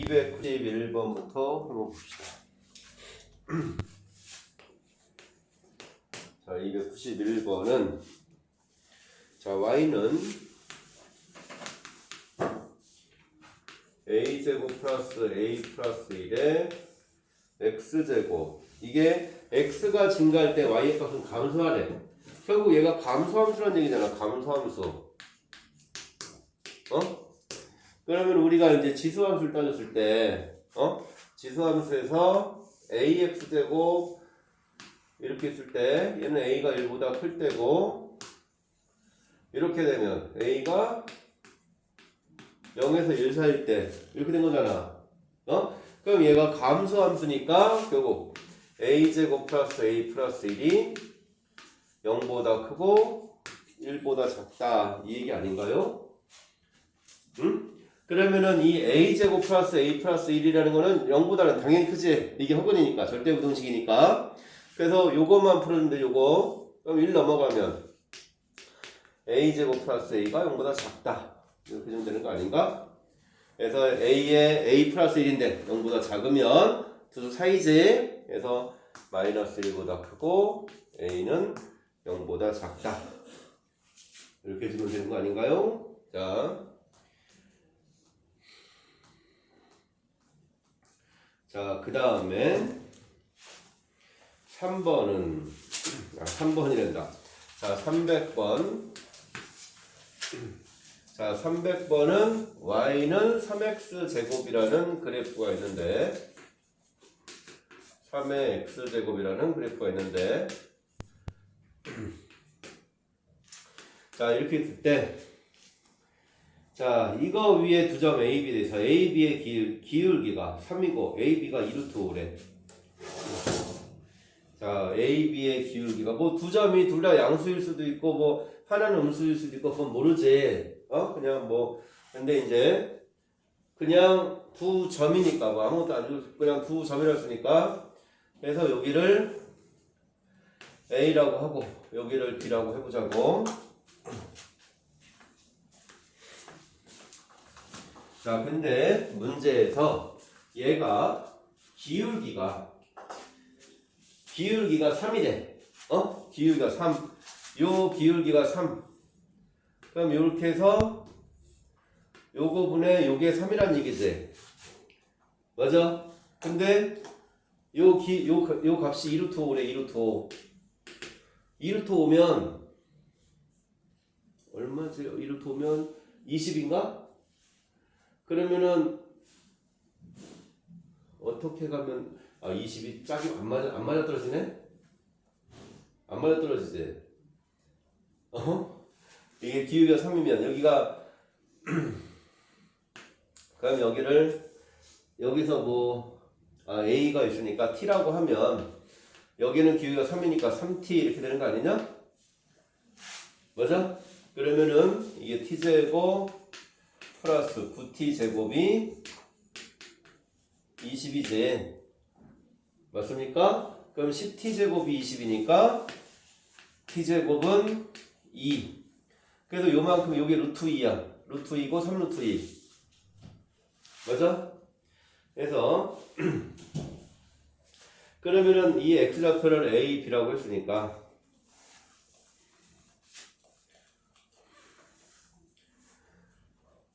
291번부터 한번 봅시다. 자, 291번은 자, y는 a제곱 플러스 a 플러스 1에 x제곱. 이게 x가 증가할 때 y의 값은 감소하래. 결국 얘가 감소함수란 얘기잖아. 감소함수. 그러면 우리가 이제 지수함수를 따졌을 때 지수함수에서 ax제곱 이렇게 했을 때 얘는 a가 1보다 클 때고, 이렇게 되면 a가 0에서 1 사이일 때 이렇게 된 거잖아. 그럼 얘가 감소함수니까 결국 a제곱 플러스 a 플러스 1이 0보다 크고 1보다 작다, 이 얘기 아닌가요? 응? 그러면은 이 a제곱 플러스 a 플러스 1이라는 거는 0보다는 당연히 크지. 이게 허근이니까, 절대부등식이니까. 그래서 요것만 풀었는데 요거 그럼 1 넘어가면 a제곱 플러스 a가 0보다 작다, 이렇게 좀 되는 거 아닌가? 그래서 a에 a 플러스 1인데 0보다 작으면 두 사이지. 그래서 마이너스 1보다 크고 a는 0보다 작다, 이렇게 주면 되는 거 아닌가요? 자, 그 다음에 3번은 3번이란다. 자, 300번. 자, 300번은 y는 3x 제곱이라는 그래프가 있는데, 3의 x 제곱이라는 그래프가 있는데, 자, 이렇게 있을 때, 자, 이거 위에 두 점 A, B 돼서 A, B의 기울기가 3이고 A, B가 2루트 5래. 자, A, B의 기울기가 뭐 두 점이 둘 다 양수일 수도 있고 뭐 하나는 음수일 수도 있고 그건 모르지. 그냥 뭐 근데 이제 그냥 두 점이니까 뭐 아무것도 안 주고 그냥 두 점이라고 했으니까, 그래서 여기를 A라고 하고 여기를 B라고 해보자고. 자, 근데 문제에서 얘가 기울기가 3이래. 기울기가 3. 요 기울기가 3. 그럼 요렇게 해서 요거 분의 요게 3이란 얘기지. 맞아? 근데 요 값이 2루트 5래. 2루트 5. 2루트 5면 얼마지? 2루트 5면 20인가? 그러면은 어떻게 가면 20이 짝이 안 맞아 떨어지네? 안 맞아 떨어지지? 이게 기울기가 3이면 여기가 그럼 여기를 여기서 뭐 a가 있으니까 t라고 하면 여기는 기울기가 3이니까 3t 이렇게 되는 거 아니냐? 맞아? 그러면은 이게 t제곱 플러스 9t 제곱이 20이지. 맞습니까? 그럼 10t 제곱이 20이니까 t 제곱은 2. 그래서 요만큼 요게 루트 2야. 루트 2고 3루트 2. 맞아? 그래서 그러면은 이 x좌표를 a, b라고 했으니까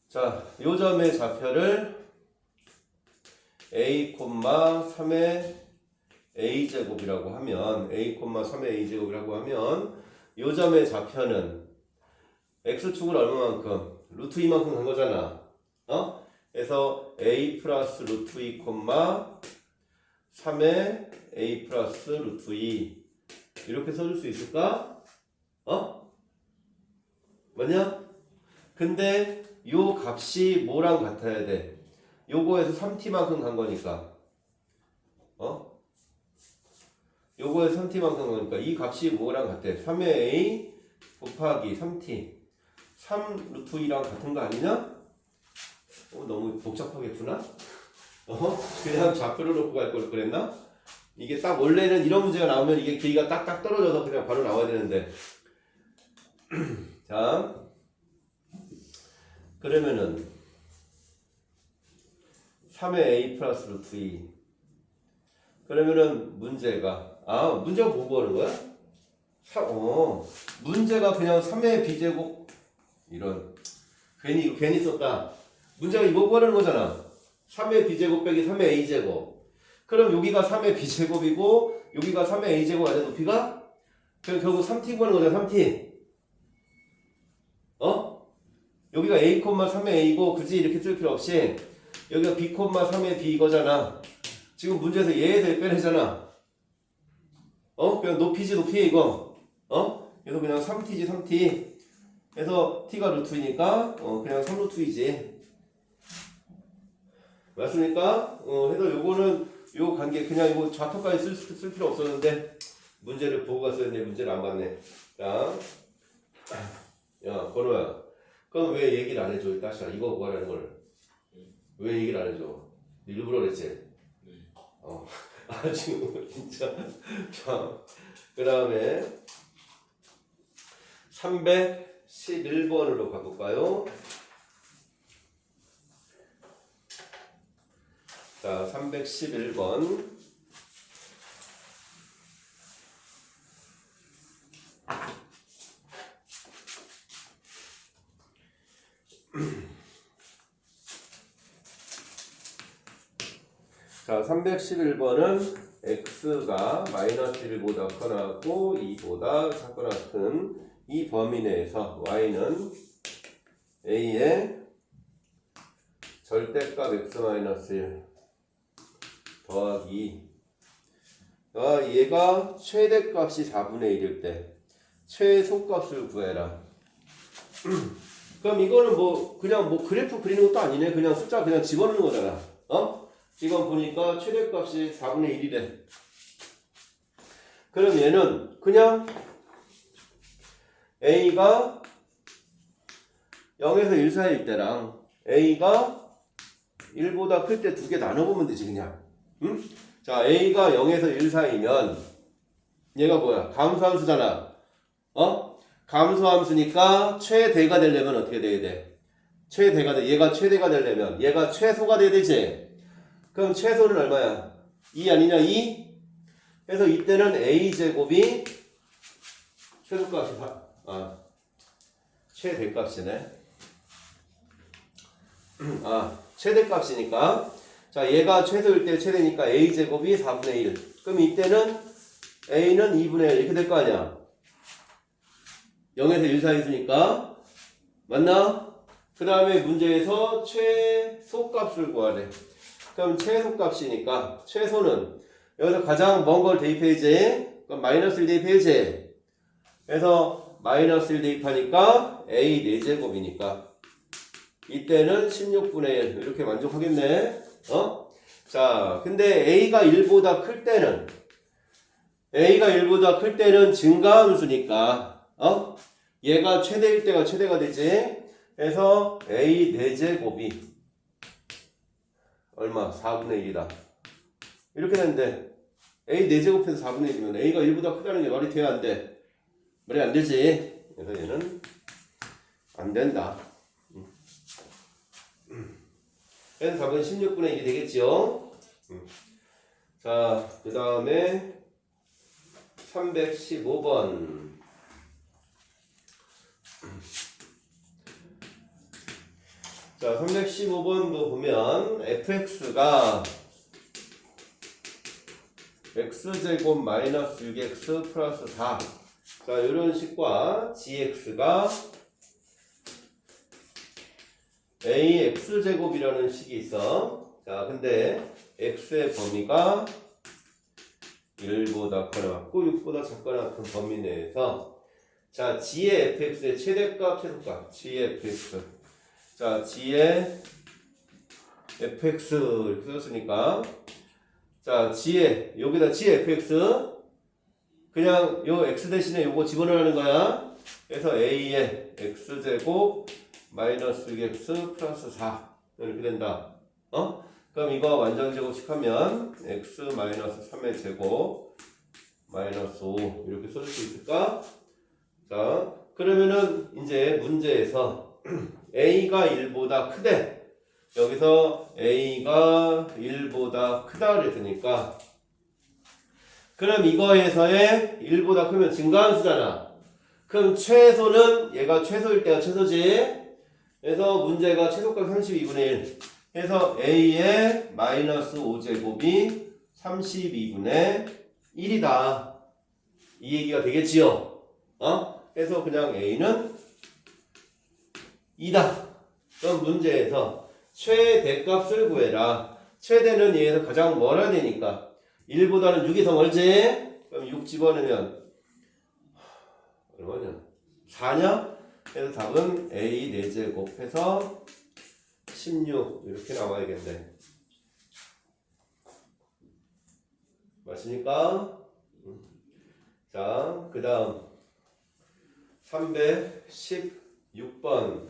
자, 요 점의 좌표를 a, 3의 a제곱이라고 하면 a, 3의 a제곱이라고 하면 요 점의 좌표는 x축을 얼마만큼? 루트 2만큼 간 거잖아. 그래서 a 플러스 루트 2, 3의 a 플러스 루트 2 이렇게 써줄 수 있을까? 맞냐? 근데 요 값이 뭐랑 같아야 돼? 요거에서 3t만큼 간 거니까. 요거에서 3t만큼 간 거니까 이 값이 뭐랑 같아? 3의 a 곱하기 3t. 3 루트 2랑 같은 거 아니냐? 너무 복잡하겠구나? 그냥 좌표를 놓고 갈 걸 그랬나? 이게 딱 원래는 이런 문제가 나오면 이게 길이가 딱딱 떨어져서 그냥 바로 나와야 되는데. 자, 그러면은 3의 a 플러스 루트 2. 그러면은 문제가 문제가 뭐 구하는 거야? 문제가 그냥 3의 b제곱 이런 이거 괜히 썼다. 문제가 이거 구하는 거잖아. 3의 b제곱 빼기 3의 a제곱. 그럼 여기가 3의 b제곱이고 여기가 3의 a제곱 아니야 높이가? 그럼 결국 3t 구하는 거잖아. 3t. 여기가 a, 3의 a고 굳이 이렇게 쓸 필요 없이 여기가 b, 3의 b 이거잖아. 지금 문제에서 얘에서 얘 빼내잖아. 그냥 높이지 높이 이거. 그래서 그냥 3t지 3t. 해서 t가 루트이니까 그냥 3루트이지. 맞습니까? 해서 요거는 요 관계 그냥 이거 좌표까지 쓸 필요 없었는데 문제를 보고 갔었는데 문제를 안 봤네. 자, 야 건호야. 그럼 왜 얘기를 안 해줘? 다시 이거 구하라는 걸. 왜 얘기를 안 해줘? 일부러 그랬지? 지금 진짜. 자, 그 다음에 311번으로 가볼까요? 자, 311번. 자, 311번은 x가 마이너스 1보다 커나고 2보다 작거나 같은 이 범위 내에서 y는 a의 절대값 x 마이너스 1 더하기 얘가 최대값이 4분의 1일 때 최소값을 구해라. 그럼 이거는 그냥 그래프 그리는 것도 아니네. 그냥 숫자 그냥 집어넣는 거잖아. 지금 보니까 최대값이 4분의 1이래. 그럼 얘는 그냥 a가 0에서 1 사이일 때랑 a가 1보다 클 때 두 개 나눠보면 되지 그냥. 응? 자, a가 0에서 1 사이면 얘가 뭐야? 감소함수잖아. 감소함수니까 최대가 되려면 어떻게 돼야 돼? 얘가 최대가 되려면 얘가 최소가 돼야 되지. 그럼 최소는 얼마야? 2 아니냐? 2? 그래서 이때는 a제곱이 최소값이 최대값이네. 최대값이니까 자, 얘가 최소일 때 최대니까 a제곱이 4분의 1. 그럼 이때는 a는 2분의 1 이렇게 될 거 아니야. 0에서 1 사이 있으니까 맞나? 그 다음에 문제에서 최소값을 구하래. 그럼 최소값이니까 최소는 여기서 가장 먼 걸 대입해야지. 그럼 마이너스 1 대입해야지. 그래서 마이너스 1 대입하니까 a 4제곱이니까 이때는 16분의 1 이렇게 만족하겠네. 자, 근데 a가 1보다 클 때는 증가함수니까 얘가 최대일 때가 최대가 되지. 그래서 a 4제곱이 얼마? 4분의 1이다. 이렇게 되는데 a 4제곱해서 4분의 1이면 a가 1보다 크다는 게 말이 돼야 안 돼? 말이 안 되지. 그래서 얘는 안 된다. 그래서 답은 16분의 1이 되겠죠. 자, 그 다음에 315번. 자, 315번도 보면 fx가 x제곱 마이너스 6x 플러스 4. 자, 이런 식과 gx가 ax제곱이라는 식이 있어. 자, 근데 x의 범위가 1보다 커나고 6보다 작거나 같은 범위 내에서 자, g의 fx의 최대값, 최소값 g의 fx. 자, g의 fx 이렇게 썼으니까 자, g의 여기다 g의 fx 그냥 요 x 대신에 요거 집어넣으라는 거야. 그래서 a의 x제곱 마이너스 6x 플러스 4 이렇게 된다. 그럼 이거 완전 제곱식 하면 x 마이너스 3의 제곱 마이너스 5 이렇게 써줄 수 있을까? 자, 그러면은 이제 문제에서 a가 1보다 크대. 여기서 a가 1보다 크다 그랬으니까 그럼 이거에서의 1보다 크면 증가함수잖아. 그럼 최소는 얘가 최소일 때가 최소지. 그래서 문제가 최소값 32분의 1 해서 a의 마이너스 5제곱이 32분의 1이다. 이 얘기가 되겠지요. 그래서 그냥 a는 2다. 그럼 문제에서 최대값을 구해라. 최대는 얘에서 가장 멀어야 되니까 1보다는 6이 더 멀지? 그럼 6 집어넣으면 얼마냐? 4냐? 그래서 답은 a 4제곱 해서 16 이렇게 나와야겠네. 맞습니까? 자, 그 다음 316번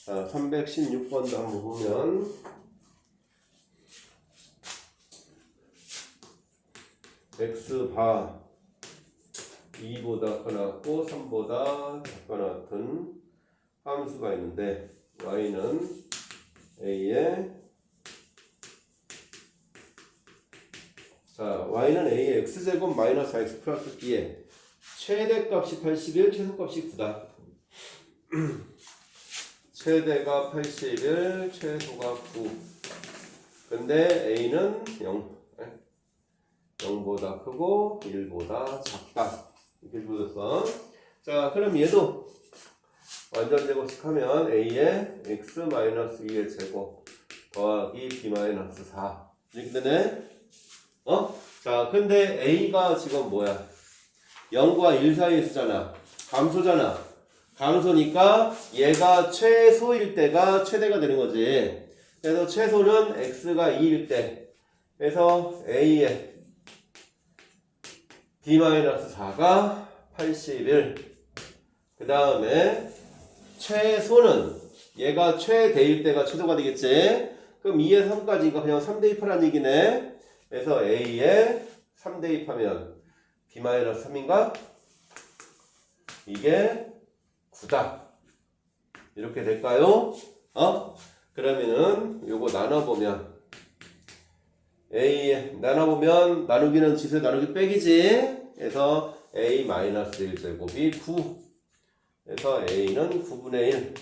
자, 316번도 한번 보면 x바 2보다 커놨고 3보다 작거나 같은 함수가 있는데 y는 a의 y는 x제곱 마이너스 x 플러스 b의 최대값이 81, 최소값이 9다. 최대가 81, 최소가 9. 근데 a는 0보다 크고 1보다 작다. 이렇게 보였어. 자, 그럼 얘도 완전 제곱식 하면 a의 x-2의 제곱 더하기 b-4 이렇게 되네. 자, 근데 a가 지금 뭐야? 0과 1 사이의 수잖아. 감소잖아. 감소니까 얘가 최소일 때가 최대가 되는 거지. 그래서 최소는 x가 2일 때. 그래서 a의 b-4가 81. 그 다음에 최소는 얘가 최대일 때가 최소가 되겠지. 그럼 2에 3까지니까 그냥 3대입하라는 얘기네. 그래서 a에 3대입하면 b-3인가? 이게 9다. 이렇게 될까요? 그러면은 요거 나눠보면 a 나눠보면 나누기는 지수 나누기 빼기지. 그래서 a-1제곱이 9. 그래서 a는 9분의 1.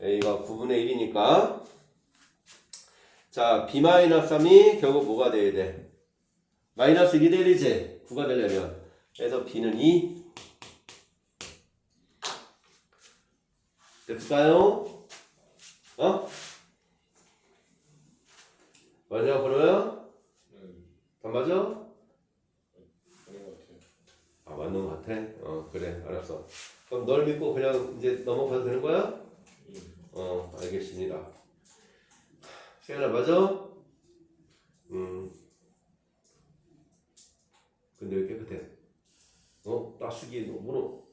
a가 9분의 1이니까 자 b-3이 결국 뭐가 돼야 돼? 마이너스 1이 되지. 9가 되려면. 그래서 b는 2. 됐을까요? 맞아, 그러요? 안 맞아? 맞는 것 같아요. 아, 맞는 것 같아? 그래, 알았어. 그럼 널 믿고 그냥 이제 넘어가도 되는 거야? 알겠습니다. 세연아, 맞아? 근데 왜 깨끗해? 따쓰기 너무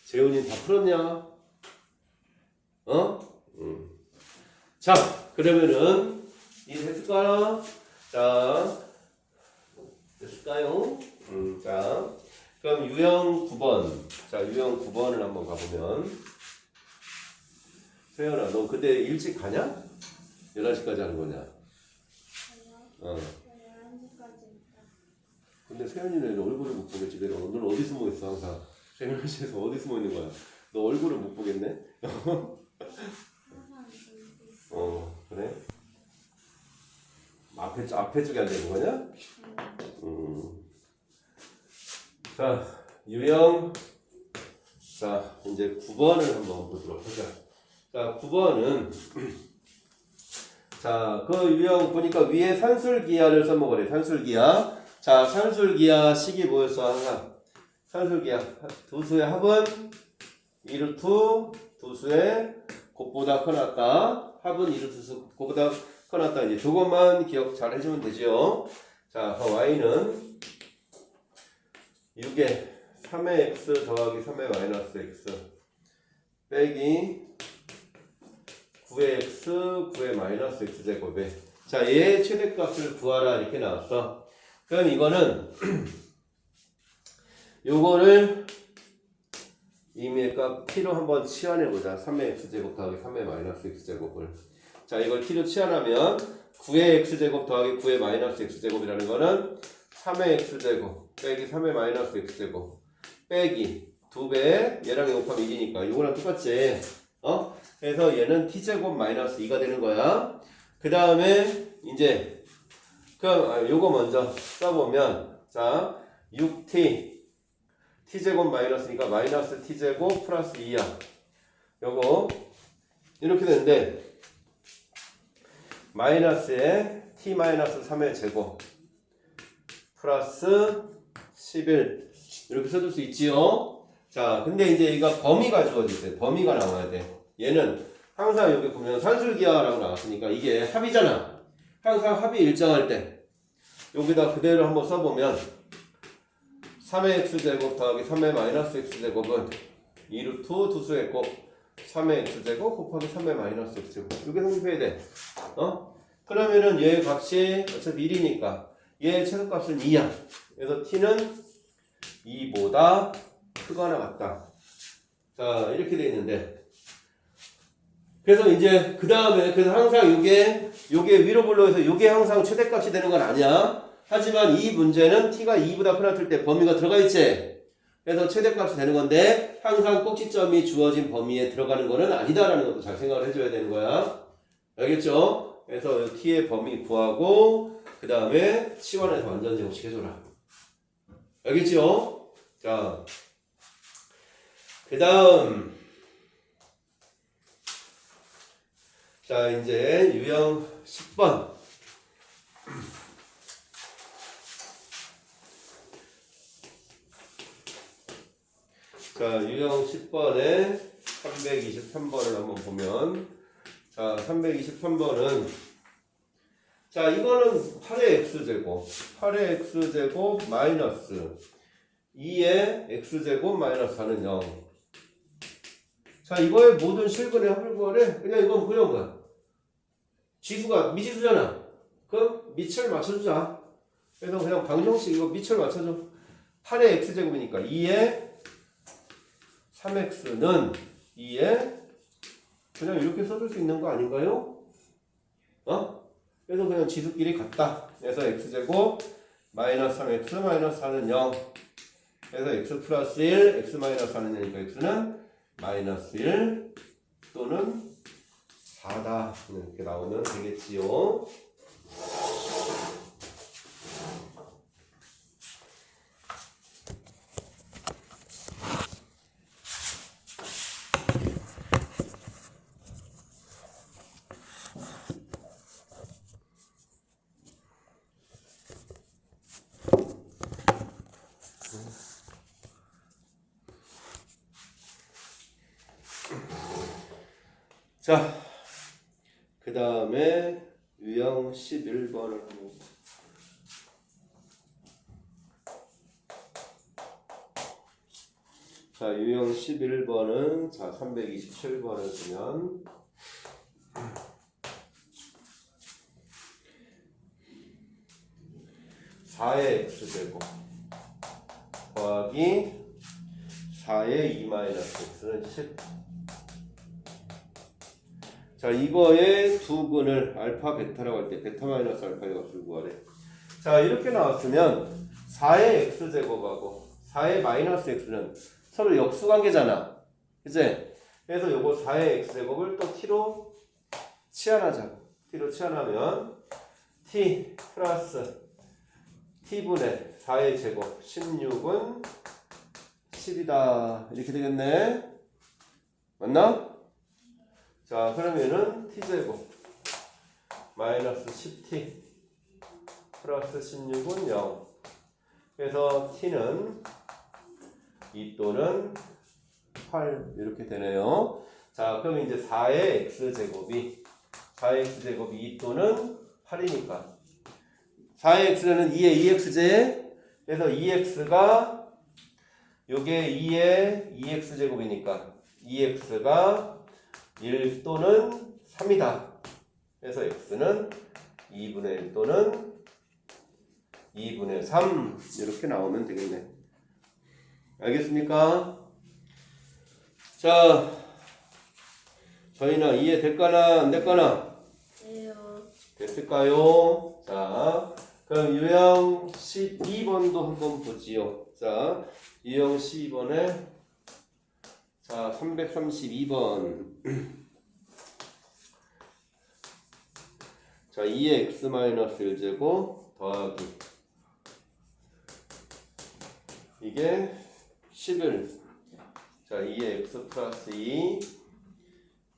재훈이 다 풀었냐? 자, 그러면은 이해됐을까요? 자, 됐을까요? 자, 그럼 유형 9번. 자, 유형 9번을 한번 가보면 세연아, 너 근데 일찍 가냐? 11시까지 하는 거냐? 아니요. 11시까지 있다. 근데 세연이는 얼굴을 못 보겠지. 내가 오늘 어디 숨어 있어 항상. 세연시에서 어디 숨어 있는 거야? 너 얼굴을 못 보겠네? 항상 있어. 그래? 앞에 쪽에 앉아 있는 거냐? 자, 유형. 자, 이제 9번을 한번 보도록 하자. 자, 9번은 자, 그 유형 보니까 위에 산술기하를 써먹으래. 산술기하. 자, 산술기하 식이 뭐였어? 항상 산술기하 두 수의 합은 2루트 두 수의 곱보다 커놨다. 합은 2루트 수 곱보다 커놨다. 이제 저것만 기억 잘 해주면 되죠. 자, y는 6에 3의 x 더하기 3의 마이너스 x 빼기 9의 x 9의 마이너스 x 제곱에 자, 얘의 최대값을 구하라 이렇게 나왔어. 그럼 이거는 요거를 임의의 값 t로 한번 치환해보자. 3의 x제곱 더하기 3의 마이너스 x제곱을. 자, 이걸 t로 치환하면 9의 x제곱 더하기 9의 마이너스 x제곱이라는 거는 3의 x제곱 빼기 3의 마이너스 x제곱 빼기 2배 얘랑 곱하면 1이니까 이거랑 똑같지. 그래서 얘는 t제곱 마이너스 2가 되는 거야. 그 다음에 이제 그럼 요거 먼저 써보면 자 6t t제곱 마이너스니까 마이너스 t제곱 플러스 2야. 요거 이렇게 되는데 마이너스에 t 마이너스 3의 제곱 플러스 11 이렇게 써줄 수 있지요. 자, 근데 이제 이거 범위가 주어질 때 범위가 나와야 돼. 얘는 항상 여기 보면 산술기하라고 나왔으니까 이게 합이잖아. 항상 합이 일정할 때 여기다 그대로 한번 써보면 3의 x제곱 더하기 3의 마이너스 x제곱은 2루트 두수의 곱 3의 x제곱 곱하기 3의 마이너스 x제곱 이렇게 성립해야 돼. 그러면은 얘의 값이 어차피 1이니까 얘의 최소값은 2야. 그래서 t는 2보다 크거나 같다. 자, 이렇게 돼 있는데 그래서 이제 그 다음에 그래서 항상 요게 위로 불러서 요게 항상 최대값이 되는 건 아니야. 하지만 이 문제는 t가 2보다 크다을 때 범위가 들어가 있지. 그래서 최대값이 되는 건데 항상 꼭지점이 주어진 범위에 들어가는 거는 아니다라는 것도 잘 생각을 해줘야 되는 거야. 알겠죠? 그래서 t의 범위 구하고 그 다음에 치환해서 완전 제곱식 해줘라. 알겠죠? 자, 그 다음 자 이제 유형 10번 자 유형 10번에 323번을 한번 보면 자 323번은 자 이거는 8의 x제곱 8의 x제곱 마이너스 2의 x제곱 마이너스 4는 0 자 이거의 모든 실근의 합을 구하래. 그냥 이건 그냥 뭐야 지수가 미지수잖아. 그럼 밑을 맞춰주자. 그래서 그냥 방정식 이거 밑을 맞춰줘. 8의 x제곱이니까 2의 3x는 2의 그냥 이렇게 써줄 수 있는 거 아닌가요? 그래서 그냥 지수끼리 같다. 그래서 x제곱 마이너스 3x 마이너스 4는 0 그래서 x 플러스 1 x 마이너스 4는 0이니까 x는 마이너스 1 또는 4다 이렇게 나오면 되겠지요. 자, 그 다음에 유형 11번을 한번 자, 유형 11번은 자, 327번을 쓰면 4의 x제곱 더하기 4의 2-x는 10 자, 이거의 두 근을 알파, 베타라고 할 때 베타 마이너스 알파의 값을 구하래. 자, 이렇게 나왔으면 4의 x제곱하고 4의 마이너스 x는 서로 역수관계잖아. 그치? 그래서 요거 4의 x제곱을 또 t로 치환하자. t로 치환하면 t 플러스 t분의 4의 제곱 16은 10이다. 이렇게 되겠네. 맞나? 자, 그러면은 t제곱 마이너스 10t 플러스 16은 0 그래서 t는 2 또는 8 이렇게 되네요. 자, 그럼 이제 4의 x제곱이 2 또는 8이니까 4의 x는 2의 2x제 그래서 2x가 요게 2의 2x제곱이니까 2x가 1 또는 3이다. 그래서 x는 2분의 1 또는 2분의 3 이렇게 나오면 되겠네. 알겠습니까? 자, 저희나 이해될까나 안 될까나? 네요. 됐을까요? 자, 그럼 유형 12번도 한번 보지요. 자, 유형 12번에 자 332번 자 2의 x-1제곱 더하기 이게 11 자 2의 x 플러스 2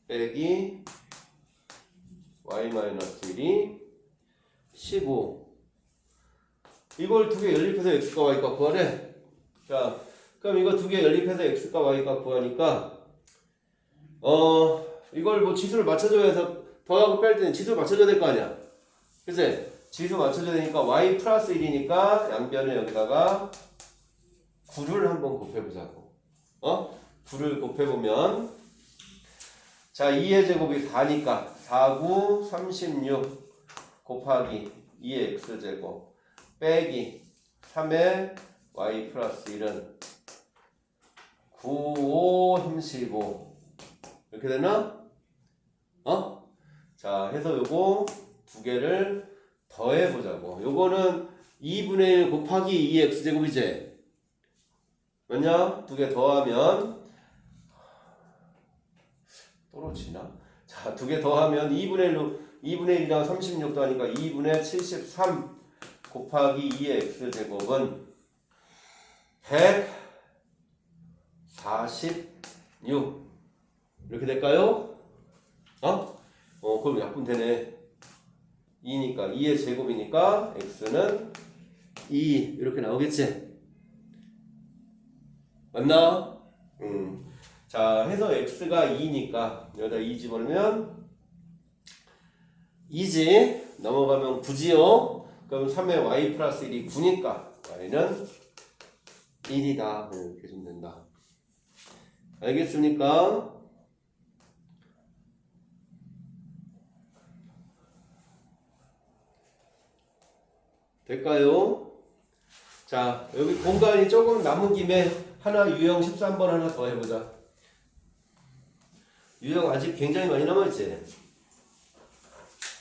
빼기 y-1이 15 이걸 두 개 연립해서 x과 y가 구하래. 자 그럼 이거 두 개 연립해서 x과 y가 구하니까 이걸 뭐 지수를 맞춰줘야 해서 더하고 뺄 때는 지수 맞춰줘야 될 거 아니야. 그치? 지수 맞춰줘야 되니까 y 플러스 1이니까 양변을 여기다가 9를 한번 곱해보자고. 9를 곱해보면 자 2의 제곱이 4니까 4, 9, 36 곱하기 2의 x제곱 빼기 3의 y 플러스 1은 9, 5, 35 이렇게 되나? 자 해서 요거 두 개를 더해보자고. 요거는 2분의 1 곱하기 2의 x제곱이지? 맞냐? 두 개 더하면 떨어지나? 자, 두 개 더하면 2분의 1이랑 36 더하니까 2분의 73 곱하기 2의 x제곱은 146 이렇게 될까요? 그럼 약분 되네. 2니까 2의 제곱이니까 x는 2 이렇게 나오겠지? 맞나? 자 해서 x가 2니까 여기다 2 집어넣으면 2지 넘어가면 9지요. 그럼 3의 y 플러스 1이 9니까 y는 1이다 이렇게 주면 된다. 알겠습니까? 될까요? 자 여기 공간이 조금 남은 김에 하나 유형 13번 하나 더 해보자. 유형 아직 굉장히 많이 남아있지?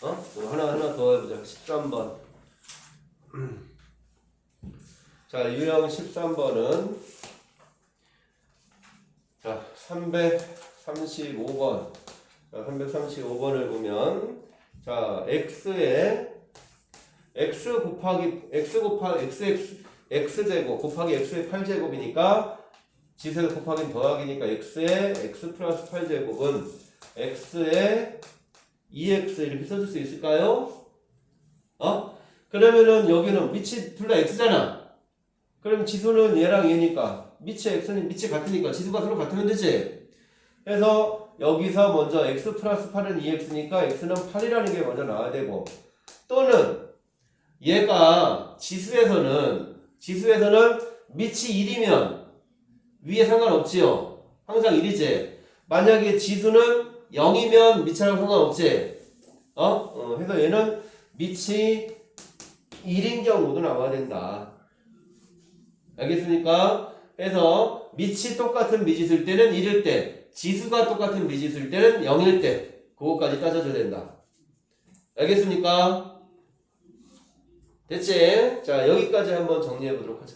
하나 더 해보자. 13번. 자 유형 13번은 자 335번 자 335번을 보면 자 x 곱하기 x제곱 곱하기 x의 8제곱이니까 지수에서 곱하기 더하기니까 x의 x 플러스 8제곱은 x의 2x 이렇게 써줄 수 있을까요? 그러면은 여기는 밑이 둘 다 x잖아. 그럼 지수는 얘랑 얘니까 밑이 x는 밑이 같으니까 지수가 서로 같으면 되지. 그래서 여기서 먼저 x 플러스 8은 2x니까 x는 8이라는 게 먼저 나와야 되고 또는 얘가 지수에서는 밑이 1이면 위에 상관없지요. 항상 1이지. 만약에 지수는 0이면 밑이랑 상관없지. 해서 얘는 밑이 1인 경우도 나와야 된다. 알겠습니까? 해서 밑이 똑같은 미지수일 때는 1일 때, 지수가 똑같은 미지수일 때는 0일 때, 그거까지 따져줘야 된다. 알겠습니까? 됐지? 자, 여기까지 한번 정리해 보도록 하자.